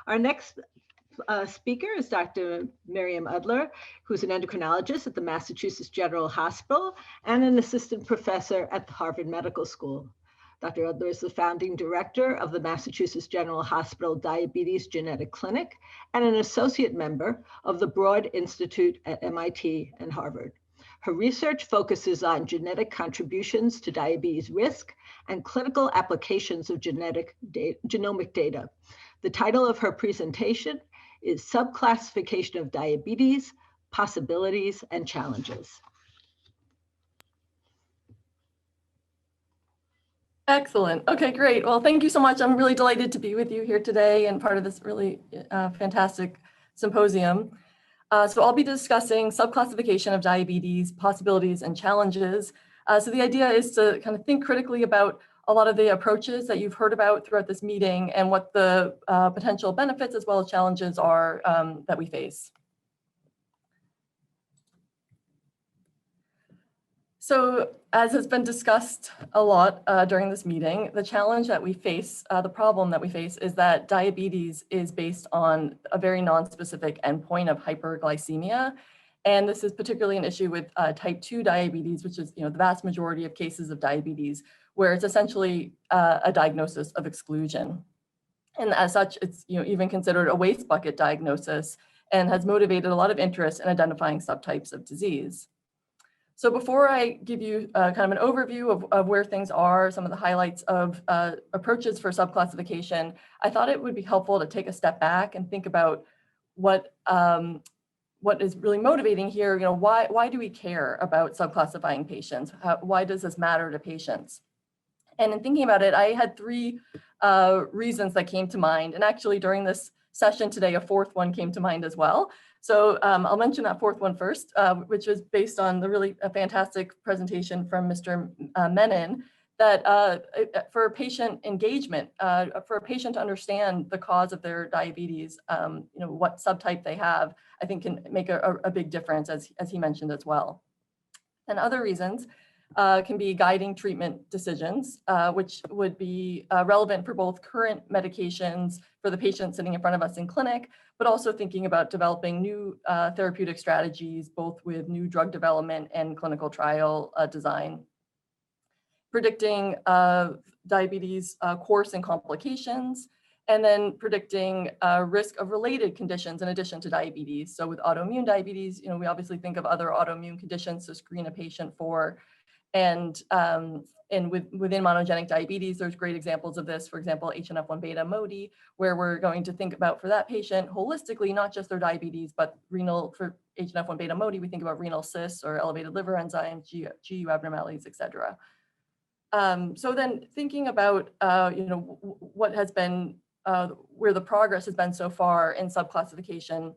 Our next speaker is Dr. Miriam Udler, who's an endocrinologist at the Massachusetts General Hospital and an assistant professor at the Harvard Medical School. Dr. Udler is the founding director of the Massachusetts General Hospital Diabetes Genetic Clinic and an associate member of the Broad Institute at MIT and Harvard. Her research focuses on genetic contributions to diabetes risk and clinical applications of genomic data. The title of her presentation is Subclassification of Diabetes, Possibilities and Challenges. Excellent. Okay, great. Well, thank you so much. I'm really delighted to be with you here today and part of this really fantastic symposium. So I'll be discussing subclassification of diabetes, possibilities and challenges. So the idea is to kind of think critically about a lot of the approaches that you've heard about throughout this meeting and what the potential benefits as well as challenges are that we face. So as has been discussed a lot during this meeting, the challenge that we face, the problem that we face is that diabetes is based on a very non-specific endpoint of hyperglycemia. And this is particularly an issue with type 2 diabetes, which is the vast majority of cases of diabetes, where it's essentially a diagnosis of exclusion. And as such, it's even considered a waste bucket diagnosis and has motivated a lot of interest in identifying subtypes of disease. So before I give you kind of an overview of where things are, some of the highlights of approaches for subclassification, I thought it would be helpful to take a step back and think about what is really motivating here. Why do we care about subclassifying patients? Why does this matter to patients? And in thinking about it, I had three reasons that came to mind. And actually during this session today, a fourth one came to mind as well. So I'll mention that fourth one first, which was based on the really fantastic presentation from Mr. Menon, that for patient engagement, for a patient to understand the cause of their diabetes, what subtype they have, I think can make a big difference, as he mentioned as well. And other reasons can be guiding treatment decisions, which would be relevant for both current medications for the patient sitting in front of us in clinic, but also thinking about developing new therapeutic strategies, both with new drug development and clinical trial design. Predicting diabetes course and complications, and then predicting risk of related conditions in addition to diabetes. So with autoimmune diabetes, we obviously think of other autoimmune conditions to screen a patient for. And within monogenic diabetes, there's great examples of this. For example, HNF1 beta MODY, where we're going to think about for that patient holistically, not just their diabetes, but renal. For HNF1 beta MODY, we think about renal cysts or elevated liver enzymes, GU abnormalities, et cetera. So then thinking about what has been where the progress has been so far in subclassification,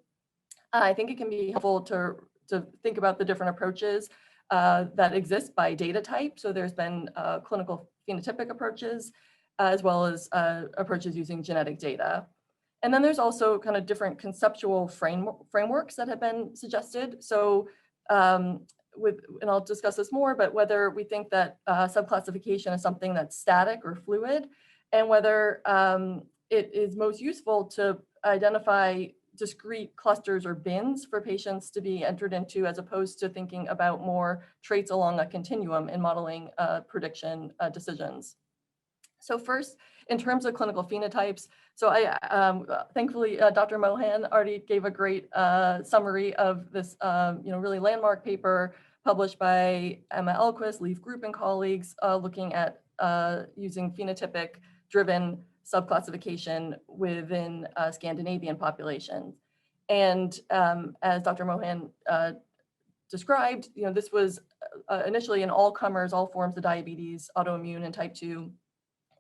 I think it can be helpful to think about the different approaches that exist by data type. So there's been clinical phenotypic approaches, as well as approaches using genetic data. And then there's also kind of different conceptual frameworks that have been suggested. So and I'll discuss this more, but whether we think that subclassification is something that's static or fluid, and whether it is most useful to identify discrete clusters or bins for patients to be entered into, as opposed to thinking about more traits along a continuum in modeling prediction decisions. So first, in terms of clinical phenotypes, so thankfully, Dr. Mohan already gave a great summary of this really landmark paper published by Emma Elquist, Leaf Group and colleagues, looking at using phenotypic-driven subclassification within Scandinavian populations. And as Dr. Mohan described, this was initially in all comers, all forms of diabetes, autoimmune and type 2,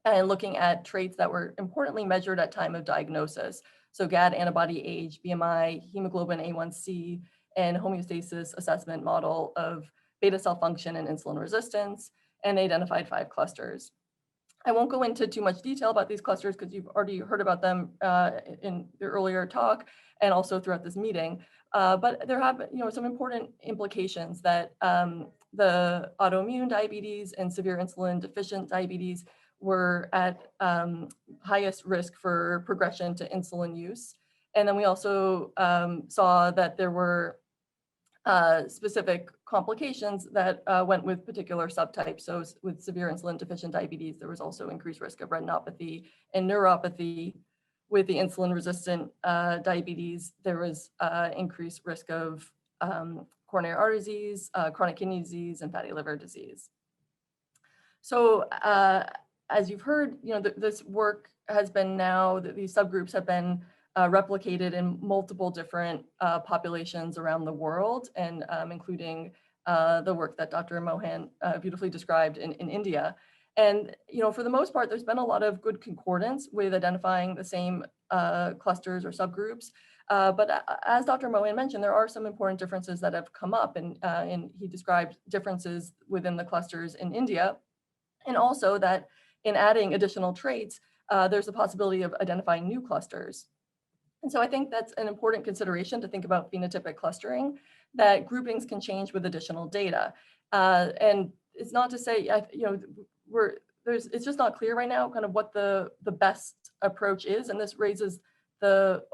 and looking at traits that were importantly measured at time of diagnosis. So GAD antibody age, BMI, hemoglobin A1C, and homeostasis assessment model of beta cell function and insulin resistance, and they identified 5 clusters. I won't go into too much detail about these clusters because you've already heard about them in the earlier talk and also throughout this meeting. But there have some important implications that the autoimmune diabetes and severe insulin deficient diabetes were at highest risk for progression to insulin use. And then we also saw that there were specific complications that went with particular subtypes. So with severe insulin deficient diabetes, there was also increased risk of retinopathy and neuropathy. With the insulin resistant diabetes, there was increased risk of coronary artery disease, chronic kidney disease, and fatty liver disease. So as you've heard, this work has been now, that these subgroups have been replicated in multiple different populations around the world, and including the work that Dr. Mohan beautifully described in India. And for the most part, there's been a lot of good concordance with identifying the same clusters or subgroups. But as Dr. Mohan mentioned, there are some important differences that have come up, and he described differences within the clusters in India, and also that in adding additional traits, there's a possibility of identifying new clusters. And so I think that's an important consideration to think about phenotypic clustering, that groupings can change with additional data. And it's not to say, it's just not clear right now kind of what the best approach is. And this raises the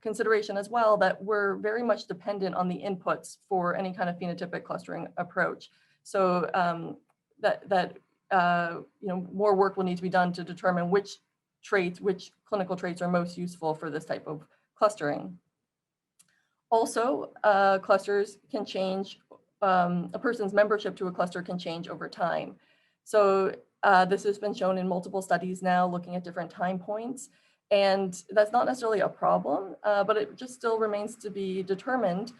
consideration as well that we're very much dependent on the inputs for any kind of phenotypic clustering approach. So more work will need to be done to determine which clinical traits are most useful for this type of clustering. Also, clusters can change, a person's membership to a cluster can change over time. So this has been shown in multiple studies now looking at different time points, and that's not necessarily a problem, but it just still remains to be determined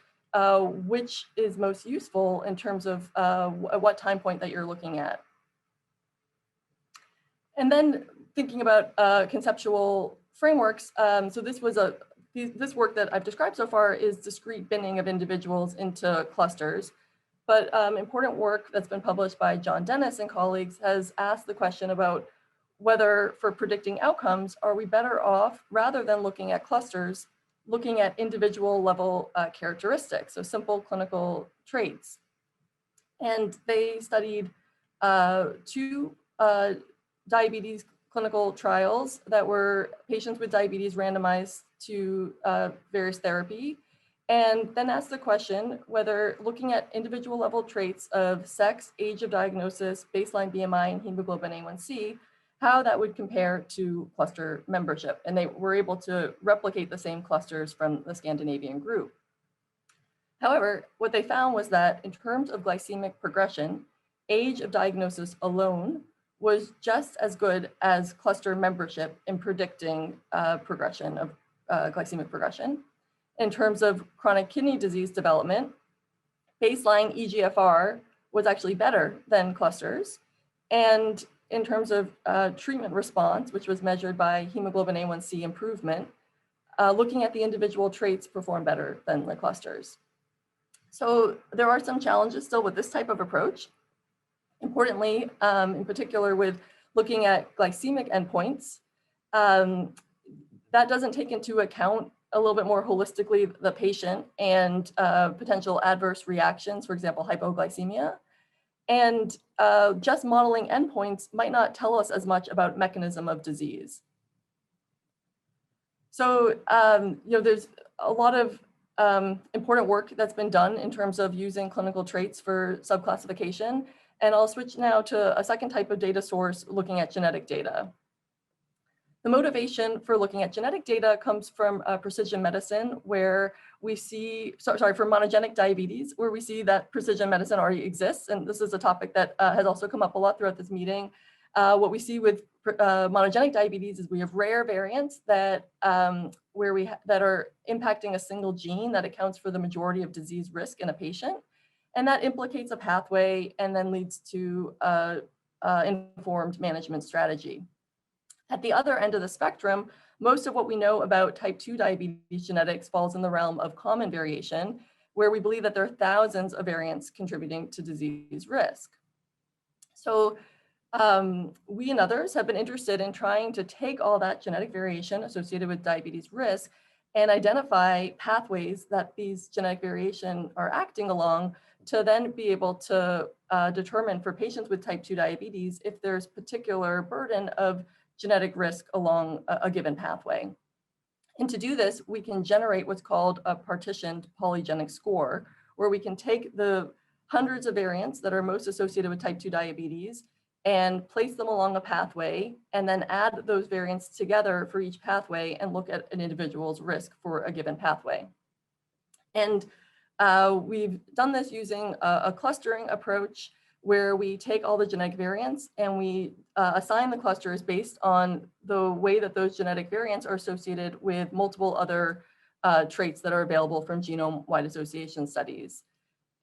which is most useful in terms of what time point that you're looking at. And then thinking about conceptual frameworks, so this work that I've described so far is discrete binning of individuals into clusters. But important work that's been published by John Dennis and colleagues has asked the question about whether for predicting outcomes, are we better off, rather than looking at clusters, looking at individual level characteristics, so simple clinical traits. And they studied two diabetes clinical trials that were patients with diabetes randomized to various therapy, and then asked the question whether looking at individual level traits of sex, age of diagnosis, baseline BMI, and hemoglobin A1C, how that would compare to cluster membership. And they were able to replicate the same clusters from the Scandinavian group. However, what they found was that in terms of glycemic progression, age of diagnosis alone was just as good as cluster membership in predicting progression of glycemic progression. In terms of chronic kidney disease development, baseline EGFR was actually better than clusters. And in terms of treatment response, which was measured by hemoglobin A1C improvement, looking at the individual traits performed better than the clusters. So there are some challenges still with this type of approach. Importantly, in particular with looking at glycemic endpoints, that doesn't take into account a little bit more holistically the patient and potential adverse reactions, for example, hypoglycemia. And just modeling endpoints might not tell us as much about mechanism of disease. So, there's a lot of important work that's been done in terms of using clinical traits for subclassification. And I'll switch now to a second type of data source, looking at genetic data. The motivation for looking at genetic data comes from precision medicine, where we see, for monogenic diabetes, where we see that precision medicine already exists. And this is a topic that has also come up a lot throughout this meeting. What we see with monogenic diabetes is we have rare variants that that are impacting a single gene that accounts for the majority of disease risk in a patient. And that implicates a pathway and then leads to informed management strategy. At the other end of the spectrum, most of what we know about type 2 diabetes genetics falls in the realm of common variation, where we believe that there are thousands of variants contributing to disease risk. So we and others have been interested in trying to take all that genetic variation associated with diabetes risk and identify pathways that these genetic variation are acting along to then be able to determine for patients with type 2 diabetes if there's particular burden of genetic risk along a given pathway. And to do this, we can generate what's called a partitioned polygenic score, where we can take the hundreds of variants that are most associated with type 2 diabetes and place them along a pathway, and then add those variants together for each pathway and look at an individual's risk for a given pathway. And we've done this using a clustering approach where we take all the genetic variants and we assign the clusters based on the way that those genetic variants are associated with multiple other traits that are available from genome-wide association studies.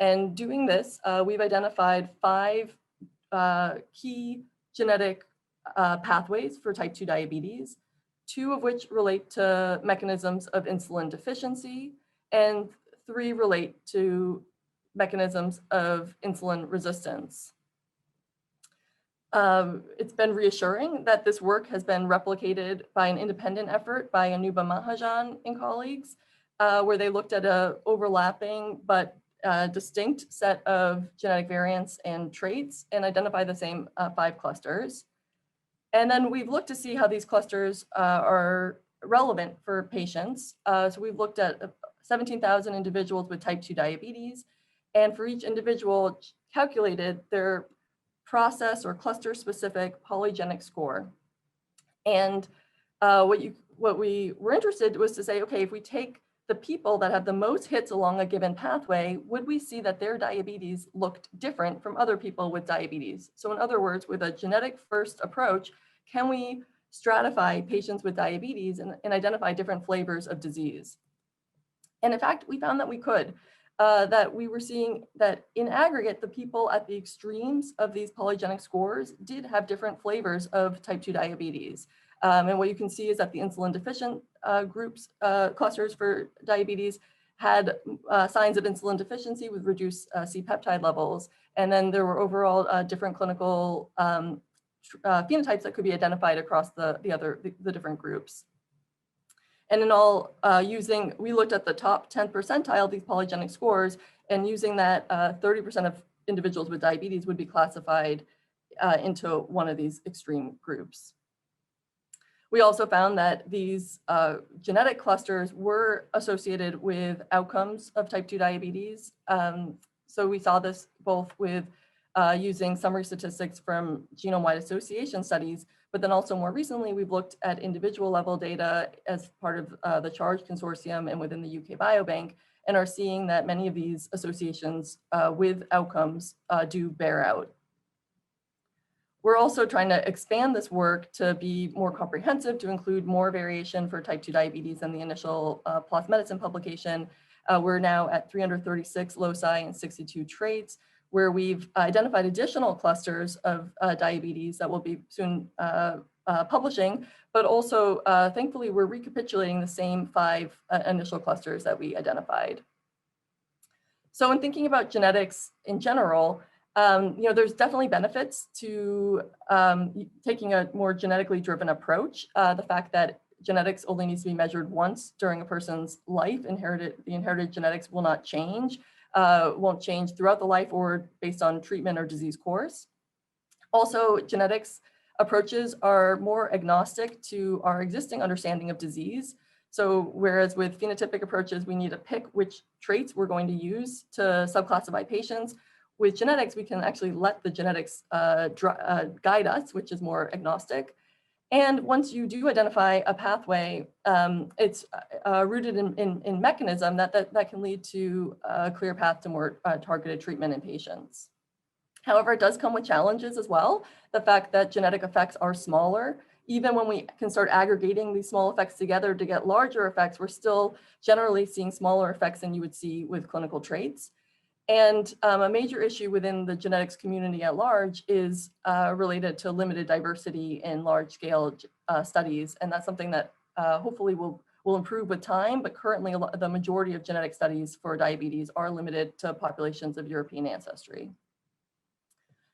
And doing this, we've identified 5 key genetic pathways for type 2 diabetes, 2 of which relate to mechanisms of insulin deficiency, and 3 relate to mechanisms of insulin resistance. It's been reassuring that this work has been replicated by an independent effort by Anuba Mahajan and colleagues, where they looked at an overlapping but distinct set of genetic variants and traits and identify the same 5 clusters. And then we've looked to see how these clusters are relevant for patients. So we've looked at 17,000 individuals with type 2 diabetes, and for each individual calculated their process or cluster specific polygenic score. And what we were interested was to say, okay, if we take the people that have the most hits along a given pathway, would we see that their diabetes looked different from other people with diabetes? So in other words, with a genetic first approach, can we stratify patients with diabetes and identify different flavors of disease? And in fact, we found that we could, that we were seeing that in aggregate, the people at the extremes of these polygenic scores did have different flavors of type 2 diabetes. And what you can see is that the insulin deficient groups, clusters for diabetes had signs of insulin deficiency with reduced C-peptide levels. And then there were overall different clinical phenotypes that could be identified across the different groups. And in all, we looked at the top 10 percentile of these polygenic scores, and using that, 30% of individuals with diabetes would be classified into one of these extreme groups. We also found that these genetic clusters were associated with outcomes of type 2 diabetes. So we saw this both with using summary statistics from genome-wide association studies, but then also more recently, we've looked at individual level data as part of the CHARGE consortium and within the UK Biobank, and are seeing that many of these associations with outcomes do bear out. We're also trying to expand this work to be more comprehensive, to include more variation for type 2 diabetes than the initial PLOS Medicine publication. We're now at 336 loci and 62 traits, where we've identified additional clusters of diabetes that we'll be soon publishing, but also thankfully we're recapitulating the same 5 initial clusters that we identified. So in thinking about genetics in general, there's definitely benefits to taking a more genetically driven approach. The fact that genetics only needs to be measured once during a person's life, the inherited genetics will not change. Won't change throughout the life or based on treatment or disease course. Also, genetics approaches are more agnostic to our existing understanding of disease. So whereas with phenotypic approaches, we need to pick which traits we're going to use to subclassify patients, with genetics, we can actually let the genetics guide us, which is more agnostic. And once you do identify a pathway, it's rooted in mechanism that can lead to a clear path to more targeted treatment in patients. However, it does come with challenges as well. The fact that genetic effects are smaller, even when we can start aggregating these small effects together to get larger effects, we're still generally seeing smaller effects than you would see with clinical traits. And a major issue within the genetics community at large is related to limited diversity in large-scale studies. And that's something that hopefully will improve with time, but currently the majority of genetic studies for diabetes are limited to populations of European ancestry.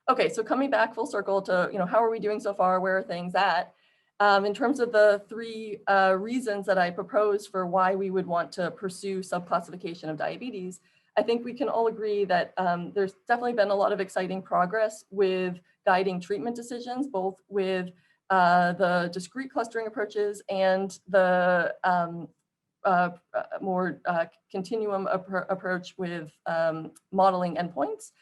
Okay, so coming back full circle to how are we doing so far, where are things at? In terms of the 3 reasons that I proposed for why we would want to pursue subclassification of diabetes, I think we can all agree that there's definitely been a lot of exciting progress with guiding treatment decisions, both with the discrete clustering approaches and the more continuum approach with modeling endpoints.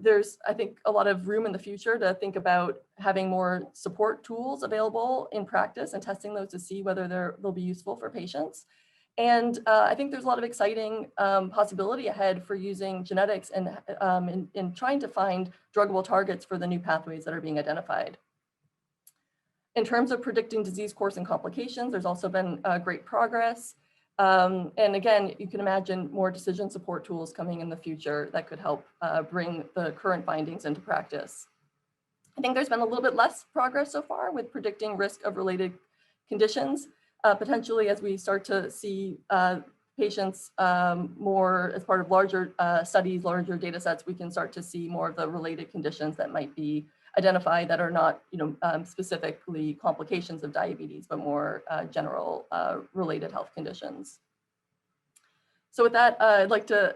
There's, I think, a lot of room in the future to think about having more support tools available in practice and testing those to see whether they'll be useful for patients. And I think there's a lot of exciting possibility ahead for using genetics and in trying to find druggable targets for the new pathways that are being identified. In terms of predicting disease course and complications, there's also been great progress. And again, you can imagine more decision support tools coming in the future that could help bring the current findings into practice. I think there's been a little bit less progress so far with predicting risk of related conditions. Potentially, as we start to see patients more as part of larger studies, larger data sets, we can start to see more of the related conditions that might be identified that are not, specifically complications of diabetes, but more general related health conditions. So with that, I'd like to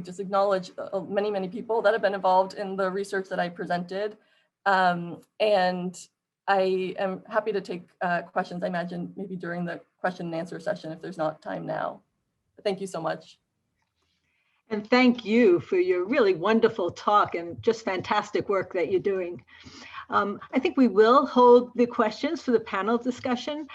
just acknowledge many, many people that have been involved in the research that I presented. And I am happy to take questions, I imagine, maybe during the question and answer session if there's not time now. Thank you so much. And thank you for your really wonderful talk and just fantastic work that you're doing. I think we will hold the questions for the panel discussion.